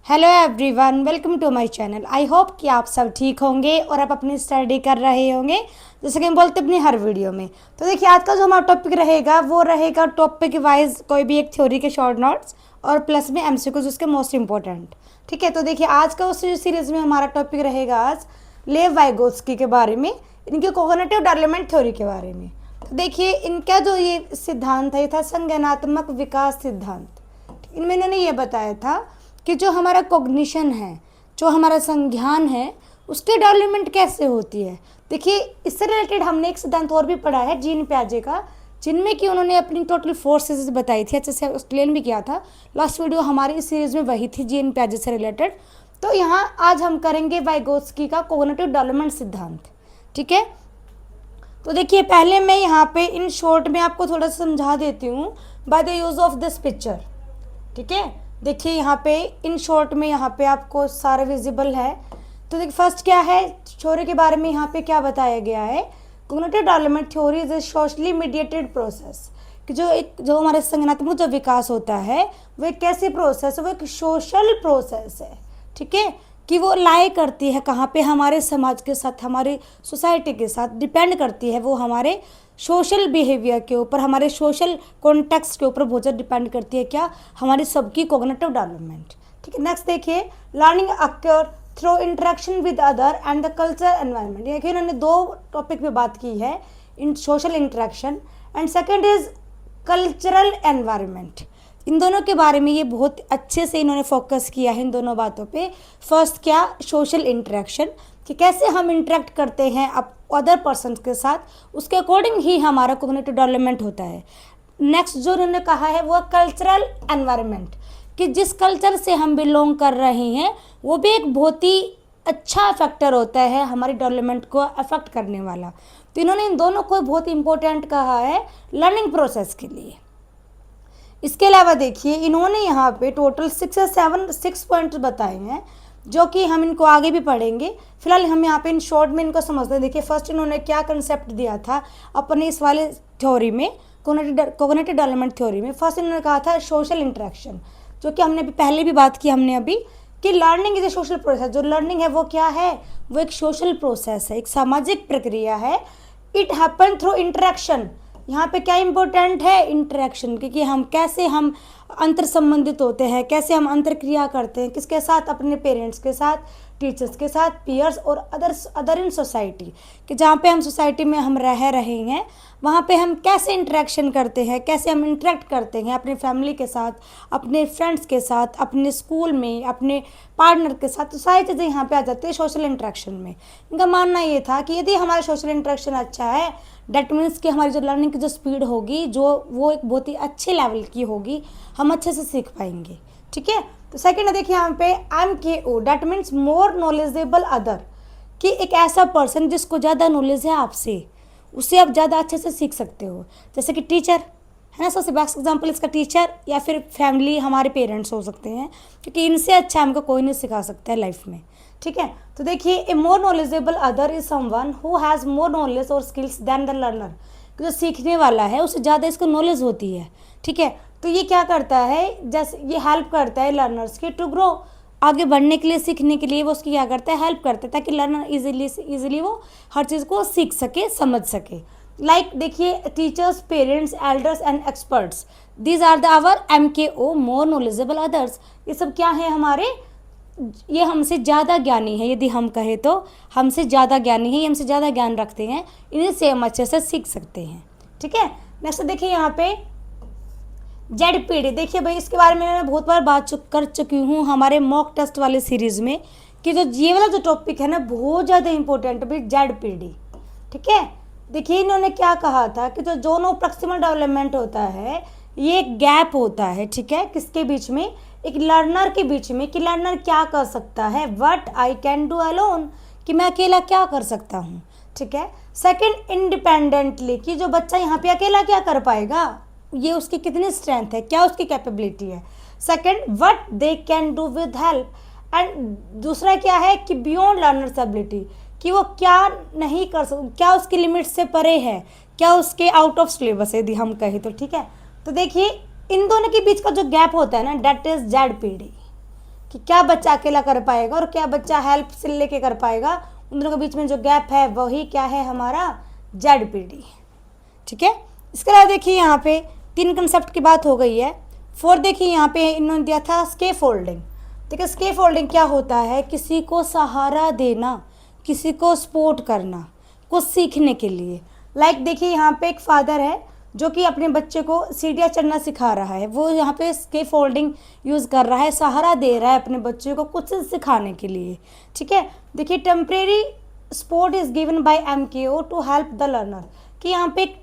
Hello everyone, welcome to my channel. I hope कि आप सब ठीक होंगे और आप अपनी स्टडी कर रहे होंगे जैसे कि हम बोलते अपनी हर वीडियो में। तो देखिए, आज का जो हमारा टॉपिक रहेगा वो रहेगा टॉपिक वाइज कोई भी एक थ्योरी के शॉर्ट नोट्स और प्लस में एमसीक्यूज उसके मोस्ट इंपॉर्टेंट। ठीक है, तो देखिए आज का उस सीरीज में हमारा टॉपिक रहेगा आज लेव वाइगोत्स्की के बारे में, इनके कॉग्निटिव डेवलपमेंट थ्योरी के बारे में। तो देखिए इनका जो ये सिद्धांत है ये था संज्ञानात्मक विकास सिद्धांत। इनमें इन्होंने ये बताया था कि जो हमारा कॉग्निशन है, जो हमारा संज्ञान है, उसकी डेवलपमेंट कैसे होती है। देखिए इससे रिलेटेड हमने एक सिद्धांत और भी पढ़ा है जीन प्याजे का, जिनमें कि उन्होंने अपनी टोटल 4 स्टेजेस बताई थी, अच्छे से एक्सप्लेन भी किया था। लास्ट वीडियो हमारी इस सीरीज में वही थी जीन प्याजे से रिलेटेड। तो यहाँ आज हम करेंगे वाइगोत्स्की का कॉग्निटिव डेवलपमेंट सिद्धांत। ठीक है, तो देखिए पहले मैं यहाँ पे इन शॉर्ट में आपको थोड़ा सा समझा देती हूँ by the use of this picture. ठीक है, देखिए यहाँ पे इन शॉर्ट में यहाँ पे आपको सारा विजिबल है। तो देखिए फर्स्ट क्या है, थ्योरी के बारे में यहाँ पे क्या बताया गया है। Cognitive development theory is a socially mediated process, कि जो हमारे संज्ञानात्मक जो विकास होता है वो एक कैसी प्रोसेस है, वो एक सोशल प्रोसेस है। ठीक है, कि वो लाई करती है कहाँ पे, हमारे समाज के साथ, हमारी सोसाइटी के साथ डिपेंड करती है। वो हमारे सोशल बिहेवियर के ऊपर, हमारे सोशल कॉन्टेक्स्ट के ऊपर बहुत ज़्यादा डिपेंड करती है। क्या, हमारी सबकी कॉग्निटिव डेवलपमेंट। ठीक है, नेक्स्ट देखिए learning occur through interaction with other and the culture environment. देखिए इन्होंने 2 टॉपिक पे बात की है, इन social interaction and second is cultural environment. इन दोनों के बारे में ये बहुत अच्छे से इन्होंने फोकस किया है इन दोनों बातों पे। फर्स्ट क्या, सोशल इंटरेक्शन, कि कैसे हम इंटरेक्ट करते हैं अब अदर पर्सन के साथ, उसके अकॉर्डिंग ही हमारा कॉग्निटिव डेवलपमेंट होता है। नेक्स्ट जो उन्होंने कहा है वो कल्चरल एनवायरनमेंट, कि जिस कल्चर से हम बिलोंग कर रहे हैं वो भी एक बहुत ही अच्छा फैक्टर होता है हमारी डेवलपमेंट को अफेक्ट करने वाला। तो इन्होंने इन दोनों को बहुत इंपॉर्टेंट कहा है लर्निंग प्रोसेस के लिए। इसके अलावा देखिए इन्होंने यहाँ पे टोटल 6 पॉइंट्स बताए हैं, जो कि हम इनको आगे भी पढ़ेंगे। फिलहाल हम यहाँ पे इन शॉर्ट में इनको समझते हैं। देखिए फर्स्ट इन्होंने क्या कंसेप्ट दिया था अपने इस वाले थ्योरी में, कॉग्निटिव डेवलपमेंट थ्योरी में। फर्स्ट इन्होंने कहा था सोशल इंटरेक्शन, जो कि हमने पहले भी बात की हमने अभी, कि learning is a social process. जो लर्निंग है वो क्या है, वो एक सोशल प्रोसेस है, एक सामाजिक प्रक्रिया है। It happen through interaction. यहाँ पे क्या इंपॉर्टेंट है, इंटरेक्शन, क्योंकि हम कैसे हम अंतर संबंधित होते हैं, कैसे हम अंतर क्रिया करते हैं, किसके साथ, अपने पेरेंट्स के साथ, टीचर्स के साथ, पीयर्स और अदर इन सोसाइटी, कि जहाँ पे हम सोसाइटी में हम रह रहे हैं वहाँ पे हम कैसे इंटरेक्शन करते हैं, कैसे हम इंटरेक्ट करते हैं अपने फैमिली के साथ, अपने फ्रेंड्स के साथ, अपने स्कूल में, अपने पार्टनर के साथ। तो सारी चीज़ें यहाँ पे आ जाती है सोशल इंटरेक्शन में। इनका मानना ये था कि यदि हमारा सोशल इंटरेक्शन अच्छा है, डेट मीन्स कि हमारी जो लर्निंग की जो स्पीड होगी वो एक बहुत ही अच्छे लेवल की होगी, हम अच्छे से सीख पाएंगे। ठीक है, तो सेकंड है देखिए यहाँ पे MKO, that means more knowledgeable other, कि एक ऐसा पर्सन जिसको ज़्यादा नॉलेज है आपसे, उससे आप ज़्यादा अच्छे से सीख सकते हो। जैसे कि टीचर है ना, सबसे बेस्ट एग्जाम्पल इसका टीचर, या फिर फैमिली, हमारे पेरेंट्स हो सकते हैं, क्योंकि इनसे अच्छा हमको कोई नहीं सिखा सकता है लाइफ में। ठीक है, तो देखिए a more knowledgeable other is someone who has more knowledge और स्किल्स देन द लर्नर। जो सीखने वाला है उससे ज़्यादा इसको नॉलेज होती है। ठीक है, तो ये क्या करता है, जैसे ये हेल्प करता है लर्नर्स की टू ग्रो, आगे बढ़ने के लिए, सीखने के लिए वो उसकी क्या करता है, हेल्प करता है, ताकि लर्नर इजीली वो हर चीज़ को सीख सके, समझ सके। लाइक देखिए teachers, parents, elders and experts, these are the our MKO, more knowledgeable others. ये सब क्या है हमारे, ये हमसे ज़्यादा ज्ञानी है, यदि हम कहें तो हमसे ज़्यादा ज्ञानी है, ये हमसे ज़्यादा ज्ञान रखते हैं, इन्हें से हम अच्छे से सीख सकते हैं। ठीक है, नेक्स्ट देखिए यहाँ पे ZPD। देखिए भाई इसके बारे में मैं बहुत बार बात कर चुकी हूँ हमारे मॉक टेस्ट वाले सीरीज़ में, कि जो ये वाला जो टॉपिक है ना बहुत ज़्यादा इंपॉर्टेंट है भाई, ZPD। ठीक है, देखिए इन्होंने क्या कहा था कि जो जोनो प्रॉक्सिमल डेवलपमेंट होता है ये एक गैप होता है। ठीक है, किसके बीच में, एक लर्नर के बीच में, कि लर्नर क्या कर सकता है, what I can do alone, कि मैं अकेला क्या कर सकता हूँ। ठीक है, सेकंड इंडिपेंडेंटली, कि जो बच्चा यहाँ पे अकेला क्या कर पाएगा, ये उसकी कितनी स्ट्रेंथ है, क्या उसकी कैपेबिलिटी है। Second what they can do with help, and दूसरा क्या है कि बियॉन्ड लर्नर्स एबिलिटी, कि वो क्या नहीं कर सकता, क्या उसकी लिमिट से परे है, क्या उसके आउट ऑफ सिलेबस है यदि हम कहें तो। ठीक है, तो देखिए इन दोनों के बीच का जो गैप होता है ना, डेट इज ZPD, कि क्या बच्चा अकेला कर पाएगा और क्या बच्चा हेल्प से लेके कर पाएगा, उन दोनों के बीच में जो गैप है वही क्या है हमारा ZPD। ठीक है, इसके अलावा देखिए यहाँ पे 3 कंसेप्ट की बात हो गई है। 4 देखिए यहाँ पे इन्होंने दिया था स्कैफोल्डिंग। देखिए स्कैफोल्डिंग क्या होता है, किसी को सहारा देना, किसी को सपोर्ट करना कुछ सीखने के लिए। लाइक देखिए यहाँ पे एक फादर है जो कि अपने बच्चे को सीढ़ियाँ चढ़ना सिखा रहा है, वो यहाँ पे स्कैफोल्डिंग यूज़ कर रहा है, सहारा दे रहा है अपने बच्चे को कुछ सिखाने के लिए। ठीक है, देखिए temporary support is given by MKO to help the learner, कि यहाँ पे एक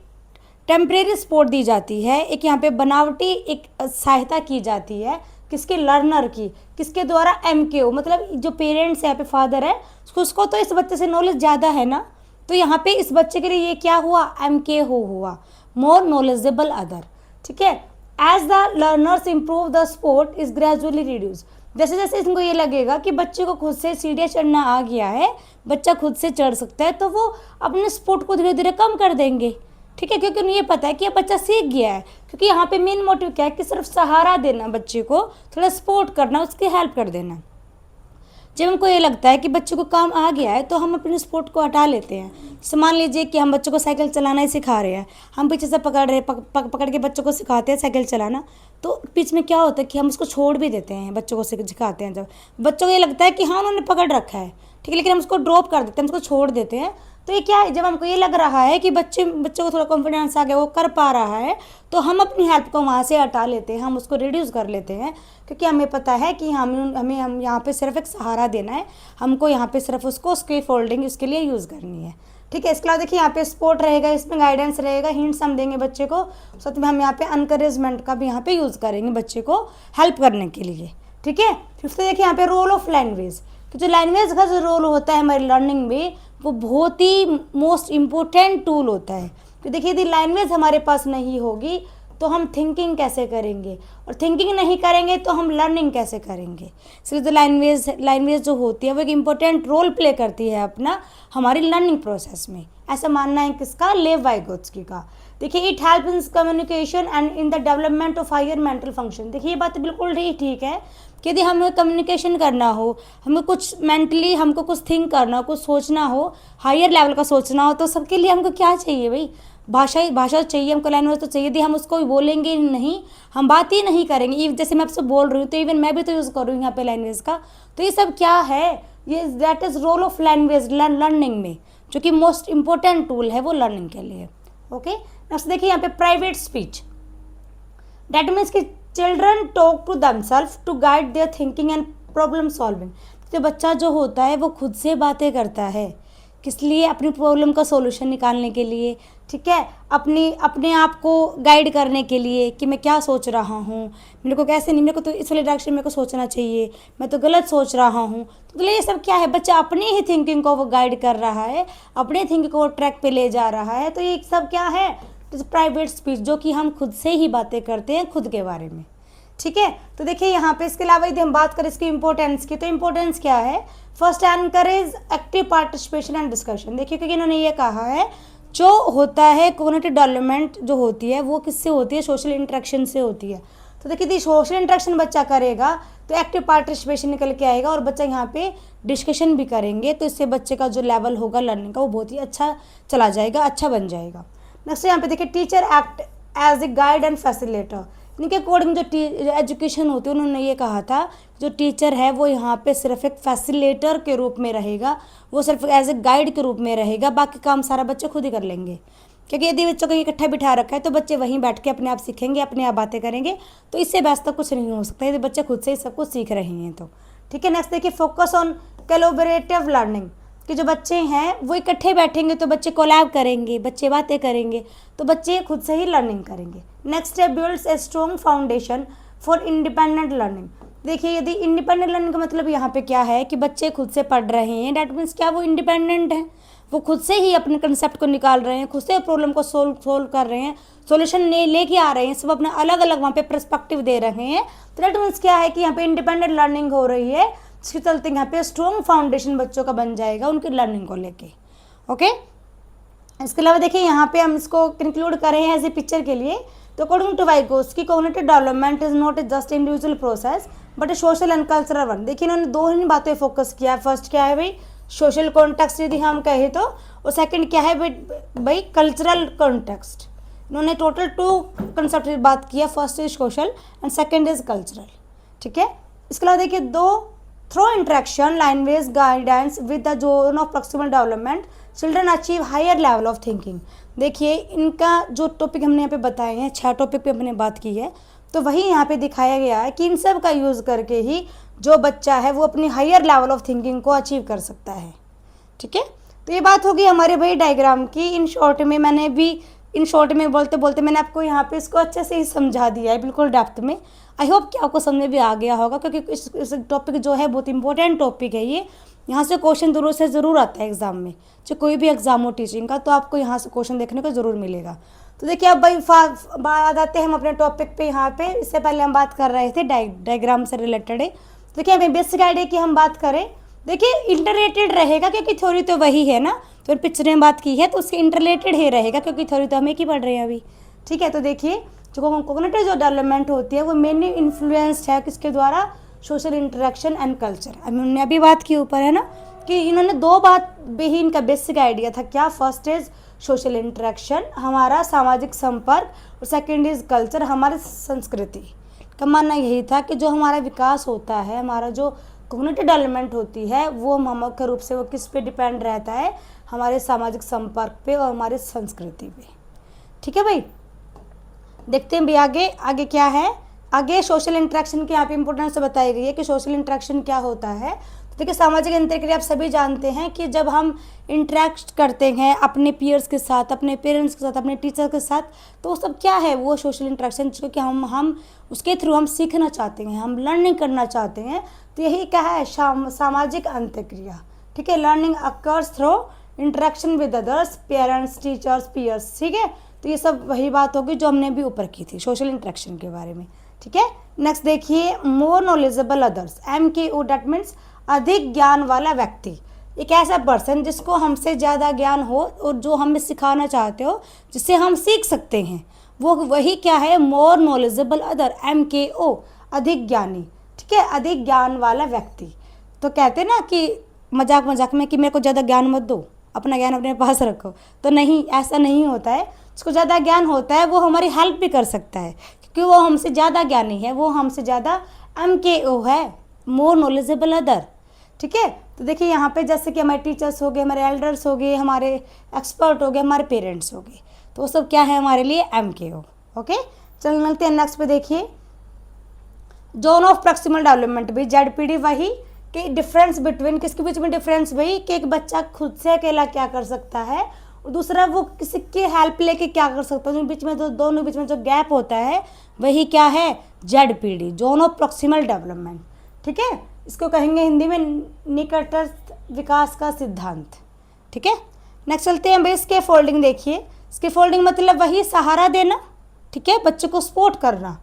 टेम्परेरी सपोर्ट दी जाती है, एक यहाँ पे बनावटी एक सहायता की जाती है, किसके, लर्नर की, किसके द्वारा, MKO मतलब जो पेरेंट्स है, यहाँ पे फादर है, उसको तो इस बच्चे से नॉलेज ज़्यादा है ना, तो यहाँ पे इस बच्चे के लिए ये क्या हुआ, MKO हुआ, मोर नॉलेजेबल अदर। ठीक है, as the learners improve the support is gradually reduce, जैसे जैसे इनको ये लगेगा कि बच्चे को खुद से सीढ़ियाँ चढ़ना आ गया है, बच्चा खुद से चढ़ सकता है, तो वो अपने स्पोर्ट को धीरे धीरे कम कर देंगे। ठीक है, क्योंकि उन्हें ये पता है कि ये बच्चा सीख गया है, क्योंकि यहाँ पे मेन मोटिव क्या है कि सिर्फ सहारा देना, बच्चे को थोड़ा सपोर्ट करना, उसकी हेल्प कर देना। जब हमको ये लगता है कि बच्चे को काम आ गया है तो हम अपने स्पोर्ट को हटा लेते हैं। जैसे मान लीजिए कि हम बच्चों को साइकिल चलाना ही सिखा रहे हैं, हम पीछे से पकड़ रहे पकड़ के बच्चों को सिखाते हैं साइकिल चलाना, तो बीच में क्या होता है कि हम उसको छोड़ भी देते हैं, बच्चों को सिखाते हैं। जब बच्चों को ये लगता है कि हाँ उन्होंने पकड़ रखा है, ठीक है, लेकिन हम उसको ड्रॉप कर देते हैं, हम उसको छोड़ देते हैं, तो ये क्या है, जब हमको ये लग रहा है कि बच्चे को थोड़ा कॉन्फिडेंस आ गया, वो कर पा रहा है, तो हम अपनी हेल्प को वहाँ से हटा लेते हैं, हम उसको रिड्यूस कर लेते हैं, क्योंकि हमें पता है कि हम यहाँ पे सिर्फ एक सहारा देना है, हमको यहाँ पे सिर्फ उसको स्कैफोल्डिंग इसके लिए यूज़ करनी है। ठीक है, इसके अलावा देखिए यहाँ पे सपोर्ट रहेगा, इसमें गाइडेंस रहेगा, हिंट्स हम देंगे बच्चे को, साथ में हम यहाँ पे एनकरेजमेंट का भी यहाँ पे यूज़ करेंगे बच्चे को हेल्प करने के लिए। ठीक है, फिफ्थ देखिए यहाँ पे रोल ऑफ लैंग्वेज, कि जो लैंग्वेज का जो रोल होता है हमारी लर्निंग में, वो बहुत ही मोस्ट इम्पोर्टेंट टूल होता है। तो देखिए यदि लैंग्वेज हमारे पास नहीं होगी तो हम थिंकिंग कैसे करेंगे, और थिंकिंग नहीं करेंगे तो हम लर्निंग कैसे करेंगे। इसलिए तो लैंग्वेज जो होती है वो एक इम्पोर्टेंट रोल प्ले करती है अपना हमारी लर्निंग प्रोसेस में, ऐसा मानना है किसका, लेव वाइगोत्स्की का। देखिए it help in communication and in the development of higher mental function. देखिए ये बात बिल्कुल ही ठीक है कि यदि हमें कम्युनिकेशन करना हो, हमें कुछ मेंटली हमको कुछ थिंक करना हो, कुछ सोचना हो, हायर लेवल का सोचना हो, तो सबके लिए हमको क्या चाहिए भाई, भाषा चाहिए, हमको लैंग्वेज तो चाहिए। यदि हम उसको बोलेंगे नहीं, हम बात ही नहीं करेंगे, जैसे मैं आपसे बोल रही हूँ तो इवन मैं भी तो यूज़ कर रही हूँ यहाँ पे लैंग्वेज का, तो ये सब क्या है, ये that is role of language learning में, जो कि मोस्ट इम्पोर्टेंट टूल है वो लर्निंग के लिए। ओके, नेक्स्ट देखिए यहाँ पे प्राइवेट स्पीच, दैट मीन्स कि children talk to themselves to guide their thinking and problem solving. तो बच्चा जो होता है वो खुद से बातें करता है, किस लिए, अपनी प्रॉब्लम का सॉल्यूशन निकालने के लिए। ठीक है, अपने आप को गाइड करने के लिए कि मैं क्या सोच रहा हूँ, मेरे को कैसे नहीं, मेरे को तो इस वाले डायरेक्शन मेरे को सोचना चाहिए, मैं तो गलत सोच रहा हूँ। तो ये सब क्या है, बच्चा अपनी ही थिंकिंग को वो गाइड कर रहा है, अपने थिंकिंग को ट्रैक पे ले जा रहा है। तो ये सब क्या है, प्राइवेट स्पीच, जो कि हम खुद से ही बातें करते हैं खुद के बारे में। ठीक है, तो देखिए यहाँ पे इसके अलावा यदि हम बात करें इसकी इंपॉर्टेंस की, तो इंपॉर्टेंस क्या है, first encourage active participation and discussion. देखिए क्योंकि इन्होंने ये कहा है जो होता है कॉग्निटिव डेवलपमेंट जो होती है वो किससे होती है, सोशल इंटरेक्शन से होती है। तो देखिए यदि सोशल इंटरेक्शन बच्चा करेगा तो एक्टिव पार्टिसिपेशन निकल के आएगा, और बच्चा यहाँ पे डिस्कशन भी करेंगे, तो इससे बच्चे का जो लेवल होगा लर्निंग का वो बहुत ही अच्छा चला जाएगा, अच्छा बन जाएगा। नेक्स्ट यहाँ पे देखिए teacher act as a guide and facilitator. इनके अकॉर्डिंग जो एजुकेशन होती है, उन्होंने ये कहा था जो टीचर है वो यहाँ पे सिर्फ एक फैसिलिटेटर के रूप में रहेगा, वो सिर्फ एज ए गाइड के रूप में रहेगा, बाकी काम सारा बच्चे खुद ही कर लेंगे। क्योंकि यदि बच्चों को इकट्ठा बिठा रखा है तो बच्चे वहीं बैठ के अपने आप सीखेंगे, अपने आप बातें करेंगे, तो इससे बेस्ट तो कुछ नहीं हो सकता यदि बच्चे खुद से ही सब कुछ सीख रहे हैं तो। ठीक है, नेक्स्ट देखिए फोकस ऑन कोलैबोरेटिव लर्निंग, कि जो बच्चे हैं वो इकट्ठे बैठेंगे तो बच्चे कोलैब करेंगे, बच्चे बातें करेंगे, तो बच्चे खुद से ही लर्निंग करेंगे। नेक्स्ट है builds a strong foundation for independent learning. देखिए यदि इंडिपेंडेंट लर्निंग का मतलब यहाँ पे क्या है कि बच्चे खुद से पढ़ रहे हैं, डैट मीन्स क्या वो इंडिपेंडेंट हैं, वो खुद से ही अपने कंसेप्ट को निकाल रहे हैं, खुद से प्रॉब्लम को सोल्व कर रहे हैं, सॉल्यूशन लेके आ रहे हैं, सब अपना अलग अलग वहाँ पे पर्सपेक्टिव दे रहे हैं। तो डैट मीन्स क्या है कि यहाँ पे इंडिपेंडेंट लर्निंग हो रही है, इसके चलते यहाँ पे स्ट्रॉन्ग फाउंडेशन बच्चों का बन जाएगा उनकी लर्निंग को लेके। ओके, इसके अलावा देखिए यहाँ पे हम इसको कंक्लूड कर रहे हैं एज ए पिक्चर के लिए तो according to Vygotsky cognitive development is not a just individual process but a social and cultural one. देखिए इन्होंने दो ही बातें फोकस किया। फर्स्ट क्या है भाई, सोशल कॉन्टेक्स्ट यदि हम कहें तो, और सेकंड क्या है भाई कल्चरल कॉन्टेक्स्ट। इन्होंने टोटल 2 कंसेप्ट की बात किया, first is social and second is cultural. ठीक है, इसके अलावा देखिए दो through interaction language guidance with the zone of proximal development children achieve higher level of thinking. देखिए इनका जो टॉपिक हमने यहाँ पे बताए हैं, 6 टॉपिक पे हमने बात की है, तो वही यहाँ पे दिखाया गया है कि इन सब का यूज़ करके ही जो बच्चा है वो अपनी हायर लेवल ऑफ थिंकिंग को अचीव कर सकता है। ठीक है, तो ये बात होगी हमारे भाई डायग्राम की। इन शॉर्ट में मैंने भी इन शॉर्ट में बोलते बोलते मैंने आपको यहाँ पे इसको अच्छे से ही समझा दिया है, बिल्कुल डेप्थ में। आई होप कि आपको समझ में भी आ गया होगा, क्योंकि इस टॉपिक जो है बहुत इंपॉर्टेंट टॉपिक है ये। यहाँ से क्वेश्चन जरूर से ज़रूर आता है एग्जाम में, चाहे कोई भी एग्जाम हो टीचिंग का, तो आपको यहाँ से क्वेश्चन देखने को ज़रूर मिलेगा। तो देखिए अब भाई बात आते हैं हम अपने टॉपिक पे। यहाँ पे इससे पहले हम बात कर रहे थे डायग्राम से रिलेटेड है। देखिए हमें बेसिक आइडिया की हम बात करें, देखिए इंटरलेटेड रहेगा क्योंकि थ्योरी तो वही है ना, तो पिक्चर में बात की है तो उसके इंटरलेटेड ही रहेगा क्योंकि थ्योरी तो हम एक ही पढ़ रहे हैं अभी। ठीक है, तो देखिए जो कॉग्निटिव जो डेवलपमेंट होती है वो मेनली इन्फ्लुएंस्ड है किसके द्वारा, सोशल इंटरेक्शन एंड कल्चर। हमने अभी बात की ऊपर है ना कि इन्होंने 2 बात भी ही इनका बेसिक आइडिया था। क्या, फर्स्ट इज सोशल इंटरेक्शन हमारा सामाजिक संपर्क, और सेकेंड इज कल्चर हमारी संस्कृति। का मानना यही था कि जो हमारा विकास होता है, हमारा जो कॉग्निटिव डेवलपमेंट होती है वो मुख्य रूप से वो किस पे डिपेंड रहता है, हमारे सामाजिक संपर्क पे और हमारी संस्कृति पे। ठीक है भाई, देखते हैं भी आगे आगे क्या है। आगे सोशल इंटरेक्शन की यहाँ पे इंपॉर्टेंस बताई गई है कि सोशल इंटरेक्शन क्या होता है। तो देखिए सामाजिक अंतरक्रिया आप सभी जानते हैं कि जब हम इंटरेक्ट करते हैं अपने पीयर्स के साथ, अपने पेरेंट्स के साथ, अपने टीचर के साथ, तो वो सब क्या है, वो सोशल इंटरेक्शन क्योंकि हम उसके थ्रू हम सीखना चाहते हैं, हम लर्निंग करना चाहते हैं। तो यही क्या है, सामाजिक अंतरक्रिया। ठीक है, learning occurs through interaction with others, parents, teachers, peers. ठीक है, तो ये सब वही बात होगी जो हमने भी ऊपर की थी सोशल इंटरेक्शन के बारे में। ठीक है, नेक्स्ट देखिए मोर knowledgeable others, MKO that means अधिक ज्ञान वाला व्यक्ति। एक ऐसा पर्सन जिसको हमसे ज़्यादा ज्ञान हो और जो हमें सिखाना चाहते हो, जिससे हम सीख सकते हैं, वो वही क्या है, मोर नॉलेजेबल अदर, MKO अधिक ज्ञानी। ठीक है, अधिक ज्ञान वाला व्यक्ति। तो कहते हैं ना कि मजाक मजाक में कि मेरे को ज़्यादा ज्ञान मत दो, अपना ज्ञान अपने पास रखो, तो नहीं, ऐसा नहीं होता है। जिसको ज़्यादा ज्ञान होता है वो हमारी हेल्प भी कर सकता है क्योंकि वो हमसे ज़्यादा ज्ञानी है, वो हमसे ज़्यादा MKO है, मोर नॉलेजेबल अदर। ठीक है, तो देखिए यहाँ पे जैसे कि हमारे टीचर्स हो गए, हमारे एल्डर्स हो गए, हमारे एक्सपर्ट हो गए, हमारे पेरेंट्स हो गए, तो वो सब क्या है हमारे लिए, MKO। ओके, चलो मिलते हैं नेक्स्ट पे। देखिए जोन ऑफ प्रॉक्सिमल डेवलपमेंट भी ZPD वही कि डिफरेंस बिटवीन, किसके बीच में डिफरेंस, वही कि एक बच्चा खुद से अकेला क्या कर सकता है और दूसरा वो किसी की हेल्प लेके क्या कर सकता है। बीच में जो दोनों बीच में जो गैप होता है वही क्या है, ZPD, zone of proximal development. ठीक है, इसको कहेंगे हिंदी में निकटस्थ विकास का सिद्धांत। ठीक है, नेक्स्ट चलते हैं भाई स्के फोल्डिंग। देखिए स्के फोल्डिंग मतलब वही सहारा देना। ठीक है, बच्चे को सपोर्ट करना।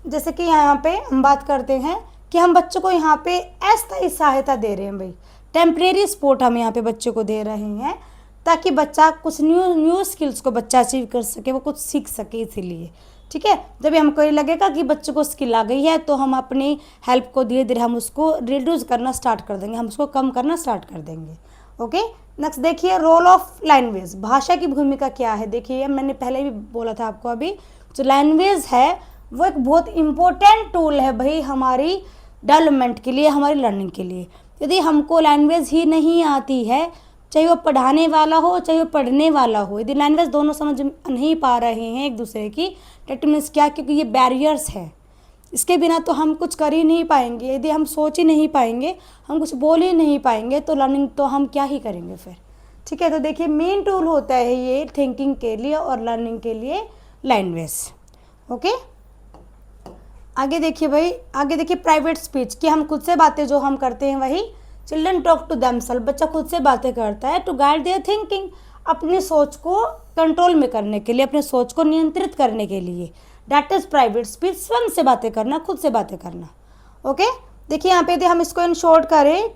जैसे कि यहाँ पे हम बात करते हैं कि हम बच्चों को यहाँ पे अस्थायी सहायता दे रहे हैं भाई, टेम्परेरी सपोर्ट हम यहाँ पे बच्चे को दे रहे हैं ताकि बच्चा कुछ न्यू स्किल्स को बच्चा अचीव कर सके, वो कुछ सीख सके, इसीलिए। ठीक है, जब हमको ये लगेगा कि बच्चे को स्किल आ गई है तो हम अपनी हेल्प को धीरे धीरे हम उसको रिड्यूस करना स्टार्ट कर देंगे, हम उसको कम करना स्टार्ट कर देंगे। ओके, नेक्स्ट देखिए रोल ऑफ लैंग्वेज, भाषा की भूमिका क्या है। देखिए मैंने पहले भी बोला था आपको, अभी जो लैंग्वेज है वो एक बहुत इम्पोर्टेंट टूल है भाई हमारी डेवलपमेंट के लिए, हमारी लर्निंग के लिए। यदि हमको लैंग्वेज ही नहीं आती है, चाहे वो पढ़ाने वाला हो चाहे वो पढ़ने वाला हो, यदि लैंग्वेज दोनों समझ नहीं पा रहे हैं एक दूसरे की, डेट मीन्स क्या, क्योंकि ये बैरियर्स है, इसके बिना तो हम कुछ कर ही नहीं पाएंगे। यदि हम सोच ही नहीं पाएंगे, हम कुछ बोल ही नहीं पाएंगे, तो लर्निंग तो हम क्या ही करेंगे फिर। ठीक है, तो देखिए मेन टूल होता है ये थिंकिंग के लिए और लर्निंग के लिए लैंग्वेज। ओके, आगे देखिए भाई, आगे देखिए प्राइवेट स्पीच कि हम खुद से बातें जो हम करते हैं वही चिल्ड्रन टॉक टू देमसेल्फ, बच्चा खुद से बातें करता है टू गाइड देयर थिंकिंग, अपनी सोच को कंट्रोल में करने के लिए, अपने सोच को नियंत्रित करने के लिए। दैट इज प्राइवेट स्पीच, स्वयं से बातें करना, खुद से बातें करना। ओके, देखिए यहाँ पे यदि हम इसको इन शॉर्ट करें,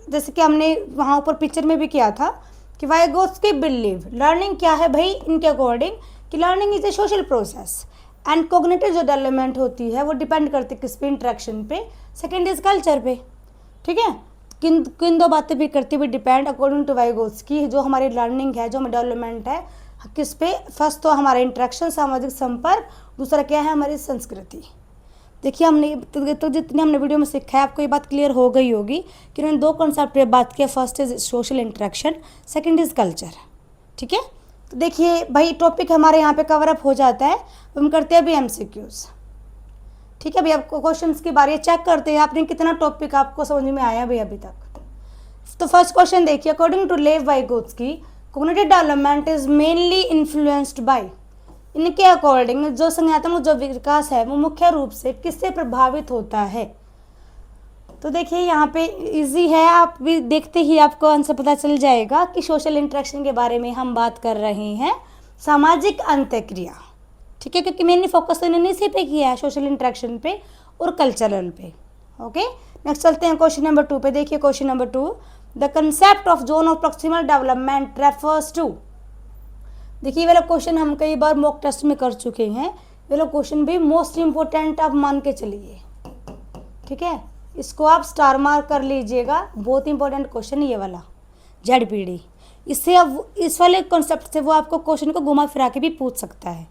जैसे कि हमने वहाँ ऊपर पिक्चर में भी किया था कि वाइगोत्स्की बिलीव लर्निंग क्या है भाई, इनके अकॉर्डिंग कि learning is a social process and cognitive जो डेवलपमेंट होती है वो डिपेंड करती है किस पे, इंटरेक्शन पे। सेकेंड इज कल्चर पे, ठीक है। किन किन दो बातें भी करती हुई डिपेंड अकॉर्डिंग टू वाइगोत्स्की, जो हमारी लर्निंग है, जो हमारी डेवलपमेंट है किस पे, फर्स्ट तो हमारे इंटरेक्शन, सामाजिक संपर्क, दूसरा क्या है हमारी संस्कृति। देखिए हमने तो जितनी हमने वीडियो में सीखा है आपको ये बात क्लियर हो गई होगी कि उन्होंने दो कॉन्सेप्ट पे बात किया, first is social interaction, second is culture, ठीक है। तो देखिए भाई टॉपिक हमारे यहाँ पे कवर अप हो जाता है, हम करते हैं अभी एमसीक्यूज, ठीक है। अभी आपको क्वेश्चंस की बारी, चेक करते हैं आपने कितना टॉपिक आपको समझ में आया भाई अभी तक। तो फर्स्ट क्वेश्चन देखिए, according to Lev Vygotsky cognitive development is mainly influenced by, इनके अकॉर्डिंग जो संज्ञानात्मक जो विकास है वो मुख्य रूप से किससे प्रभावित होता है। तो देखिए यहाँ पे इजी है, आप भी देखते ही आपको आंसर पता चल जाएगा कि सोशल इंटरेक्शन के बारे में हम बात कर रहे हैं, सामाजिक अंतःक्रिया, ठीक है, क्योंकि मैंने फोकस तो इन्होंने इसी पे किया है, सोशल इंटरेक्शन पे और कल्चरल पे। ओके, नेक्स्ट चलते हैं क्वेश्चन नंबर 2 पे। देखिए question number 2, the concept of zone of proximal development refers to. देखिए ये वाला क्वेश्चन हम कई बार मॉक टेस्ट में कर चुके हैं, ये वाला क्वेश्चन भी मोस्ट इम्पोर्टेंट आप मान के चलिए, ठीक है, इसको आप स्टार मार्क कर लीजिएगा, बहुत इंपॉर्टेंट क्वेश्चन है ये वाला, ZPD। इससे अब इस वाले कॉन्सेप्ट से वो आपको क्वेश्चन को घुमा फिरा के भी पूछ सकता है।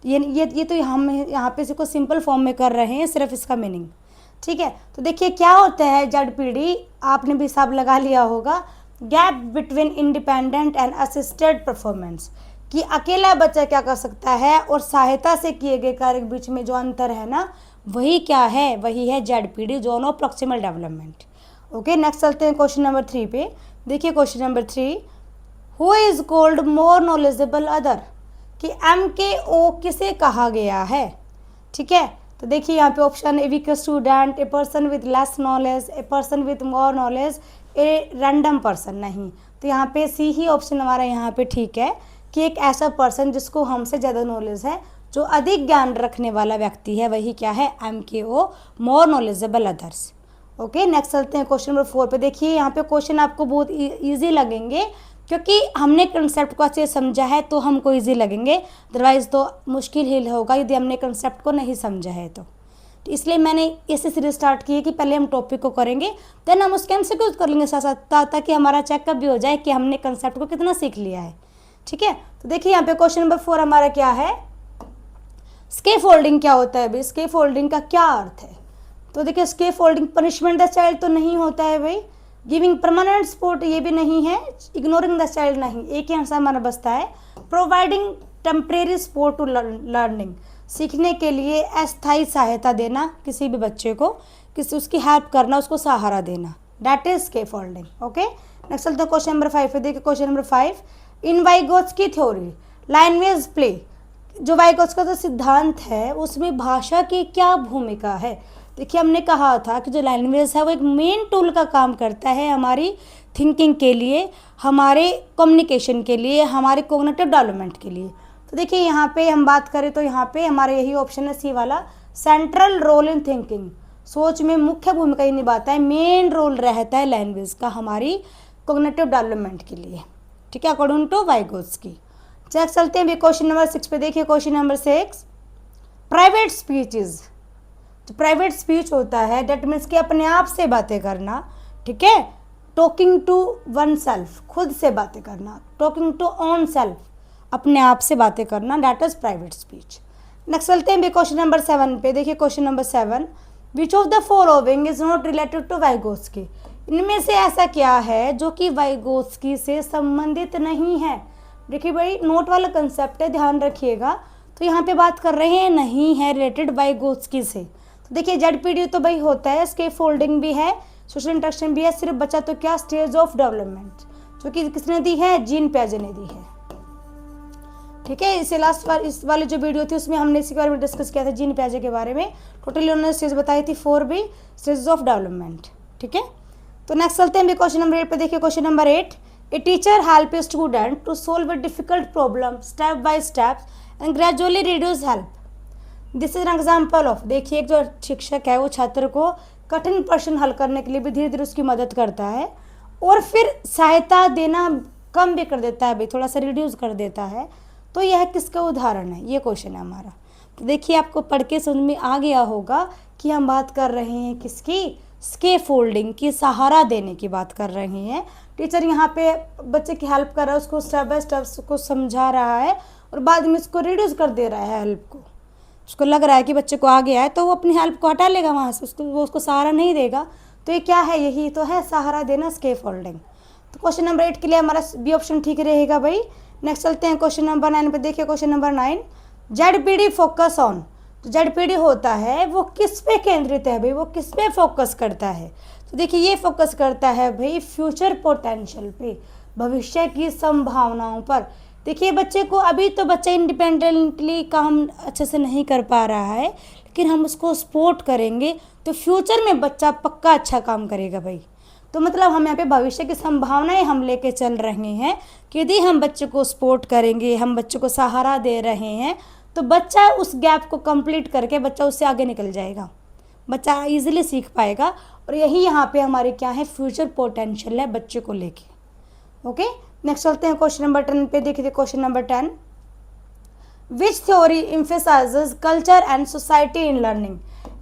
ये तो हम यहाँ पे इसको सिंपल फॉर्म में कर रहे हैं, सिर्फ इसका मीनिंग, ठीक है। तो देखिए क्या होता है ZPD, आपने भी हिसाब लगा लिया होगा, gap between independent and assisted performance, कि अकेला बच्चा क्या कर सकता है और सहायता से किए गए कार्य के बीच में जो अंतर है ना, वही क्या है, वही है ZPD, zone of proximal development. Okay, next चलते हैं क्वेश्चन नंबर 3 पे। देखिए question number 3, who is called more knowledgeable other, कि MKO किसे कहा गया है, ठीक है। तो देखिए यहाँ पे option, A weaker student, a person with less knowledge, a person with more knowledge, a random person, नहीं। तो यहाँ पे सी ही ऑप्शन हमारा यहाँ पे ठीक है कि एक ऐसा पर्सन जिसको हमसे ज़्यादा नॉलेज है, जो अधिक ज्ञान रखने वाला व्यक्ति है, वही क्या है, MKO, more knowledgeable others. Okay, next चलते हैं क्वेश्चन नंबर 4 पे। देखिए यहाँ पे क्वेश्चन आपको बहुत ईजी लगेंगे, क्योंकि हमने कंसेप्ट को अच्छे से समझा है तो हमको ईजी लगेंगे, अदरवाइज तो मुश्किल ही होगा यदि हमने कंसेप्ट को नहीं समझा है तो इसलिए मैंने ऐसे सीरीज स्टार्ट की है कि पहले हम टॉपिक को करेंगे, देन हम उसके MCQ कर लेंगे साथ साथ, ताकि हमारा चेकअप भी हो जाए कि हमने कंसेप्ट को कितना सीख लिया है, ठीक है। तो देखिए यहाँ पे क्वेश्चन नंबर 4 हमारा क्या है, स्कैफोल्डिंग क्या होता है भाई, स्कैफोल्डिंग का क्या अर्थ है। तो देखिए स्कैफोल्डिंग पनिशमेंट द चाइल्ड तो नहीं होता है भाई, गिविंग परमानेंट सपोर्ट ये भी नहीं है, इग्नोरिंग द चाइल्ड नहीं, एक ही आंसर हमारा बचता है, providing temporary support to learning, सीखने के लिए अस्थायी सहायता देना किसी भी बच्चे को, किसी उसकी हेल्प करना, उसको सहारा देना, that is scaffolding. Okay, next चलते हैं क्वेश्चन नंबर 5 पे। देखिए क्वेश्चन नंबर 5, इन वाइगोत्स्की थ्योरी लैंग्वेज प्ले, जो वाइगोत्स्की का जो सिद्धांत है उसमें भाषा की क्या भूमिका है। देखिए हमने कहा था कि जो लैंग्वेज है वो एक मेन टूल का काम करता है हमारी थिंकिंग के लिए, हमारे कम्युनिकेशन के लिए, हमारे कॉग्निटिव डेवलपमेंट के लिए। तो देखिए यहाँ पे हम बात करें तो यहाँ पे हमारा यही ऑप्शन है सी वाला, सेंट्रल रोल इन थिंकिंग, सोच में मुख्य भूमिका ही निभाता है, मेन रोल रहता है लैंग्वेज का हमारी कॉग्निटिव डेवलपमेंट के लिए, ठीक है, अकॉर्डिंग टू वाइगोत्स्की। चेक चलते हैं क्वेश्चन नंबर 6 पे। देखिए क्वेश्चन नंबर 6, प्राइवेट स्पीचेस, जो प्राइवेट स्पीच होता है डेट मीन्स कि अपने आप से बातें करना, ठीक है, टॉकिंग टू वन सेल्फ, खुद से बातें करना, टॉकिंग टू ऑन सेल्फ, अपने आप से बातें करना, that is private speech. Next चलते हैं क्वेश्चन नंबर 7 पे। देखिए question number 7, which of the following is not related to Vygotsky, इनमें से ऐसा क्या है जो कि वाइगोत्स्की से संबंधित नहीं है। देखिए भाई नोट वाला कंसेप्ट है, ध्यान रखिएगा। तो यहाँ पे बात कर रहे हैं नहीं है रिलेटेड वाइगोत्स्की से। तो देखिए ZPD तो भाई होता है, स्कैफोल्डिंग भी है, सोशल इंटरेक्शन भी है, सिर्फ बचा तो क्या, स्टेज ऑफ डेवलपमेंट, जो कि किसने दी है, जीन पियाजे ने दी है, ठीक है। इसे लास्ट बार इस वाली जो वीडियो थी उसमें हमने इसी के बारे में डिस्कस किया था, जीन पियाजे के बारे में। टोटली उन्होंने स्टेज बताई थी 4B, स्टेज ऑफ डेवलपमेंट, ठीक है। तो नेक्स्ट चलते हैं क्वेश्चन नंबर 8 पे। देखिए question number 8, a teacher help a student to solve a difficult problem step by step and gradually reduce help, this is an example of. देखिए एक जो शिक्षक है वो छात्र को कठिन प्रश्न हल करने के लिए भी धीरे धीरे उसकी मदद करता है और फिर सहायता देना कम भी कर देता है भाई, थोड़ा सा रिड्यूस कर देता है। तो यह किसका उदाहरण है, ये क्वेश्चन है हमारा। तो देखिए आपको पढ़ के समझ में आ गया होगा कि हम बात कर रहे हैं किसकी, स्कैफोल्डिंग की, सहारा देने की बात कर रहे हैं। टीचर यहाँ पे बच्चे की हेल्प कर रहा है, उसको स्टेप बाय स्टेप उसको समझा रहा है और बाद में उसको रिड्यूस कर दे रहा है हेल्प को। उसको लग रहा है कि बच्चे को आ गया है तो वो अपनी हेल्प को हटा लेगा वहाँ से, उसको सहारा नहीं देगा। तो ये क्या है, यही तो है सहारा देना, स्कैफोल्डिंग। तो क्वेश्चन नंबर 8 के लिए हमारा बी ऑप्शन ठीक रहेगा भाई। नेक्स्ट चलते हैं क्वेश्चन नंबर 9 पे। देखिए question number 9, ZPD focus on. तो ZPD होता है वो किस पे केंद्रित है भाई, वो किस पे फोकस करता है। तो देखिए ये फोकस करता है भाई फ्यूचर पोटेंशियल पे, भविष्य की संभावनाओं पर। देखिए बच्चे को, अभी तो बच्चा इंडिपेंडेंटली काम अच्छे से नहीं कर पा रहा है, लेकिन हम उसको सपोर्ट करेंगे तो फ्यूचर में बच्चा पक्का अच्छा काम करेगा भाई। तो मतलब हम यहाँ पे भविष्य की संभावनाएं हम लेके चल रहे हैं कि यदि हम बच्चे को सपोर्ट करेंगे, हम बच्चे को सहारा दे रहे हैं, तो बच्चा उस गैप को कंप्लीट करके बच्चा उससे आगे निकल जाएगा, बच्चा इजीली सीख पाएगा। और यही यहाँ पे हमारे क्या है, फ्यूचर पोटेंशियल है बच्चे को लेके। ओके, नेक्स्ट चलते हैं क्वेश्चन नंबर 10 पे। देखिए question number 10, which theory emphasises culture and society in learning.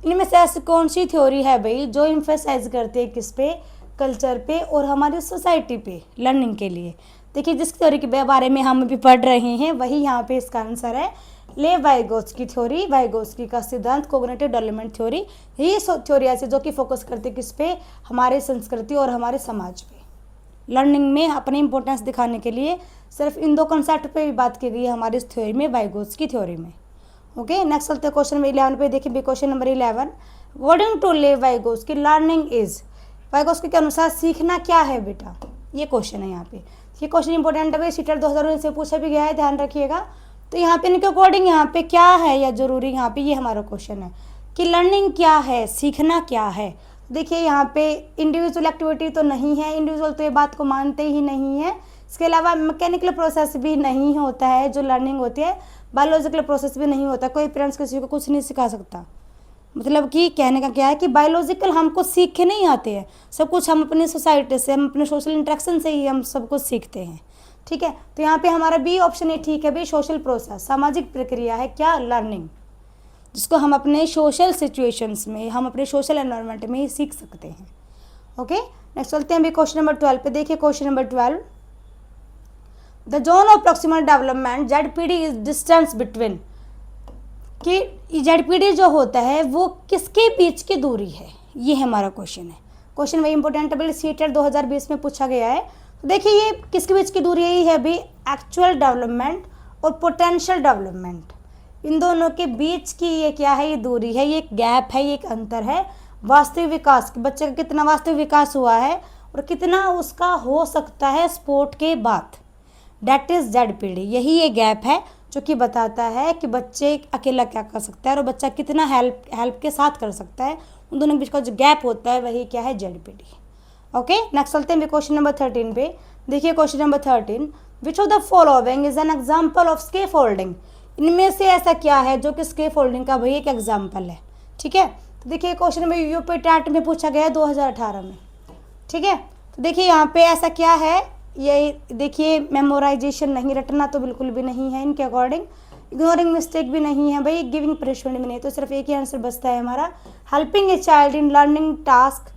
इनमें से ऐसी कौन सी थ्योरी है भाई जो एम्फेसाइज करती है किस पे, कल्चर पे और हमारी सोसाइटी पे लर्निंग के लिए। देखिए जिस थ्योरी के बारे में हम अभी पढ़ रहे हैं वही यहाँ पे इसका आंसर है, लेव वाइगोत्स्की थ्योरी, वाइगोत्स्की का सिद्धांत, कोग्निटिव डेवलपमेंट थ्योरी। यही थ्योरी ऐसी जो कि फोकस करती है किस पे, हमारे संस्कृति और हमारे समाज पे। लर्निंग में अपनी इंपॉर्टेंस दिखाने के लिए सिर्फ इन दो कॉन्सेप्ट पे भी बात की गई है हमारी इस थ्योरी में, वाइगोत्स्की थ्योरी में। ओके, नेक्स्ट चलते हैं क्वेश्चन नंबर 11 पे। देखिए question number 11, according to Lev Vygotsky learning is. Vygotsky के अनुसार सीखना क्या है बेटा, ये क्वेश्चन है यहाँ पे। ये क्वेश्चन इंपॉर्टेंट है, सीटेट 2019 से पूछा भी गया है, ध्यान रखिएगा। तो यहाँ पे इनके अकॉर्डिंग यहाँ पे क्या है या जरूरी, यहाँ पे ये हमारा क्वेश्चन है कि लर्निंग क्या है, सीखना क्या है। देखिए यहाँ पे इंडिविजुअल एक्टिविटी तो नहीं है, इंडिविजुअल तो ये बात को मानते ही नहीं है। इसके अलावा मैकेनिकल प्रोसेस भी नहीं होता है जो लर्निंग होती है, बायोलॉजिकल प्रोसेस भी नहीं होता। कोई पेरेंट्स किसी को कुछ नहीं सिखा सकता। मतलब कि कहने का क्या है कि बायोलॉजिकल हमको सीख के नहीं आते हैं, सब कुछ हम अपनी सोसाइटी से, हम अपने सोशल इंटरेक्शन से ही हम सब कुछ सीखते हैं। ठीक है, तो यहाँ पे हमारा बी ऑप्शन है ठीक है भाई, सोशल प्रोसेस, सामाजिक प्रक्रिया है क्या, लर्निंग, जिसको हम अपने सोशल सिचुएशंस में, हम अपने सोशल एनवायरनमेंट में ही सीख सकते हैं। ओके, नेक्स्ट चलते हैं अभी क्वेश्चन नंबर 12 पे। देखिए question number 12, the zone of proximal development ZPD is distance between. कि ZPD जो होता है वो किसके बीच की दूरी है, ये हमारा क्वेश्चन है। क्वेश्चन वही इंपॉर्टेंट है, सीटेट 2020 में पूछा गया है। तो देखिए ये किसके बीच की दूरी है भी, एक्चुअल डेवलपमेंट और पोटेंशियल डेवलपमेंट, इन दोनों के बीच की ये क्या है, ये दूरी है, ये एक गैप है, ये एक अंतर है वास्तविक विकास, बच्चे का कितना वास्तविक विकास हुआ है और कितना उसका हो सकता है स्पोर्ट के बाद, डेट इज ZPD। यही ये गैप है जो कि बताता है कि बच्चे अकेला क्या कर सकता है और बच्चा कितना हेल्प के साथ कर सकता है। उन दोनों के बीच का जो गैप होता है वही क्या है, ZPD। ओके, नेक्स्ट चलते हैं क्वेश्चन नंबर 13 पे। देखिए question number 13, which of the following is an example of scaffolding. इनमें से ऐसा क्या है जो कि स्कैफोल्डिंग का भाई एक एग्जाम्पल है। ठीक है, तो देखिए क्वेश्चन नंबर यूपी टैट में पूछा गया है 2018 में। ठीक है, तो देखिए यहाँ पे ऐसा क्या है, ये देखिए मेमोराइजेशन नहीं, रटना तो बिल्कुल भी नहीं है इनके अकॉर्डिंग, इग्नोरिंग मिस्टेक भी नहीं है भाई, गिविंग पनिशमेंट भी नहीं, तो सिर्फ एक ही आंसर बचता है हमारा, helping a child in learning task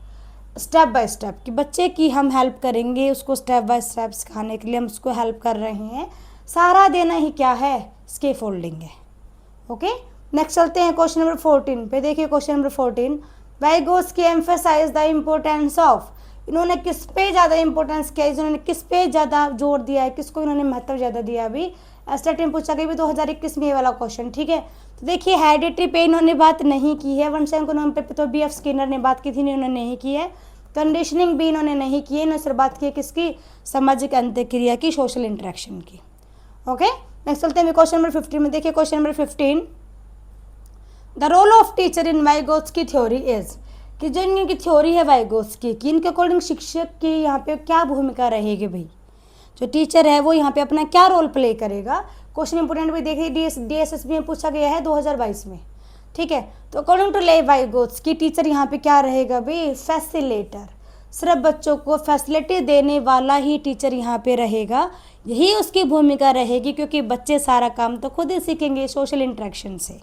step by step, कि बच्चे की हम हेल्प करेंगे, उसको स्टेप बाय स्टेप सिखाने के लिए हम उसको हेल्प कर रहे हैं। सहारा देना ही क्या है, स्कैफोल्डिंग है। ओके, नेक्स्ट चलते हैं क्वेश्चन नंबर 14 पे। देखिए question number 14, Vygotsky emphasize the importance of. इन्होंने किस पे ज़्यादा इंपॉर्टेंस किया, इन्होंने किस पे ज़्यादा जोर दिया है, किसको इन्होंने महत्व ज़्यादा दिया। अभी स्टेट में पूछा गया भी 2021 में ये वाला क्वेश्चन। ठीक है, तो देखिए हेरिडिटी पे इन्होंने बात नहीं की है, वंशानुक्रम पे तो BF स्किनर ने बात की थी, इन्होंने नहीं की है। कंडीशनिंग भी इन्होंने नहीं की है, इन्होंने सिर्फ बात की है किसकी, सामाजिक अंतःक्रिया की, सोशल इंटरेक्शन की। ओके, नेक्स्ट चलते हैं क्वेश्चन नंबर 15 में। देखिए question number 15, the role of teacher in Vygotsky theory is. कि जो इनकी थ्योरी है वाइगोत्स्की की, इनके अकॉर्डिंग शिक्षक की यहाँ पे क्या भूमिका रहेगी भाई, जो टीचर है वो यहाँ पे अपना क्या रोल प्ले करेगा। क्वेश्चन इंपोर्टेंट भी देखिए, DSSB में पूछा गया है 2022 में। ठीक है, तो according to Lev Vygotsky teacher यहाँ पे क्या रहेगा भाई, फैसिलेटर, सिर्फ बच्चों को फैसिलिटी देने वाला ही टीचर यहाँ पे रहेगा, यही उसकी भूमिका रहेगी, क्योंकि बच्चे सारा काम तो खुद ही सीखेंगे सोशल इंटरेक्शन से।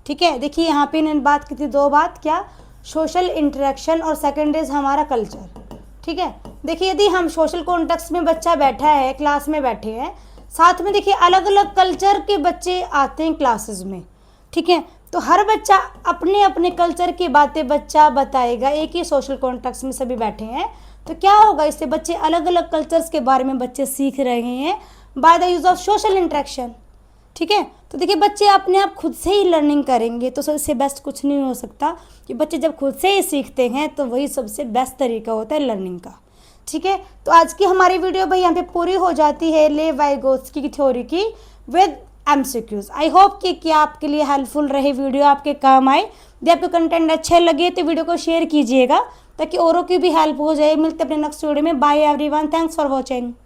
ठीक है। देखिए यहाँ पे इन्होंने बात की थी 2 बात, क्या, सोशल इंटरेक्शन और सेकंड इज हमारा कल्चर। ठीक है। देखिए यदि हम सोशल कॉन्टेक्स्ट में बच्चा बैठा है, क्लास में बैठे हैं, साथ में देखिए अलग अलग कल्चर के बच्चे आते हैं क्लासेस में। ठीक है। तो हर बच्चा अपने अपने कल्चर की बातें बच्चा बताएगा, एक ही सोशल कॉन्टेक्स्ट में सभी बैठे हैं, तो क्या होगा, इससे बच्चे अलग अलग कल्चर्स के बारे में बच्चे सीख रहे हैं by the use of social interaction. ठीक है। तो देखिए बच्चे अपने आप खुद से ही लर्निंग करेंगे, तो सबसे बेस्ट कुछ नहीं हो सकता कि बच्चे जब खुद से ही सीखते हैं तो वही सबसे बेस्ट तरीका होता है लर्निंग का। ठीक है। तो आज की हमारी वीडियो भाई यहाँ पे पूरी हो जाती है लेव वाइगोत्स्की की थ्योरी की विद MCQs। आई होप कि आपके लिए हेल्पफुल रहे वीडियो, आपके काम आए। यदि आपको कंटेंट अच्छे लगे तो वीडियो को शेयर कीजिएगा ताकि औरों की भी हेल्प हो जाए। मिलते अपने नेक्स्ट वीडियो में। Bye everyone, thanks for watching.